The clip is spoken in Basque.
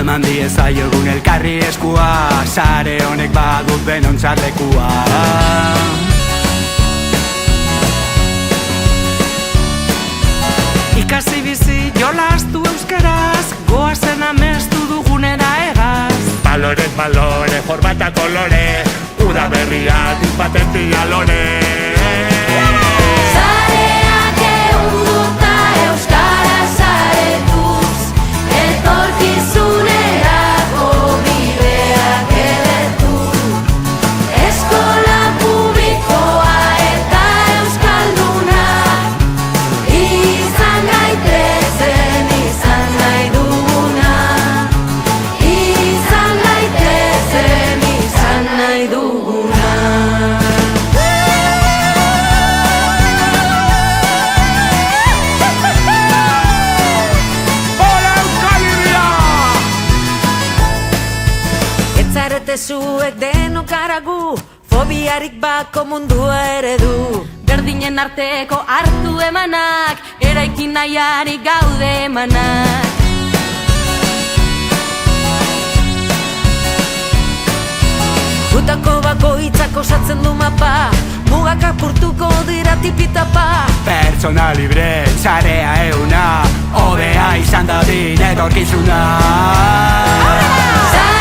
Eman diezaiogun elkarri eskua, sare honek badut denontzat lekua. Ikasi bizi jolastu euskaraz, goazen amestu dugunera egaz. Balorez balore, formata kolore, uda berriak patentia lore. Zareak ehunduta euskaraz zaretuz, etorkizunerako bideak edertu. Eskola publikoa eta euskaldunak, izan gaitezen izan nahi duguna. Izan gaitezen izan nahi duguna. Hola Euskal Herria! Etzarete zuek denok aragu, fobiarik bako mundua eredu. Berdinen arteko hartu emanak, eraikin nahiari gaude emanak. Gutako bakoitzak osatzen du mapa, mugak apurtuko dira tipitapa. Pertsona libre, sarea euna, hobea izan dadin etorkizuna. Aurrera!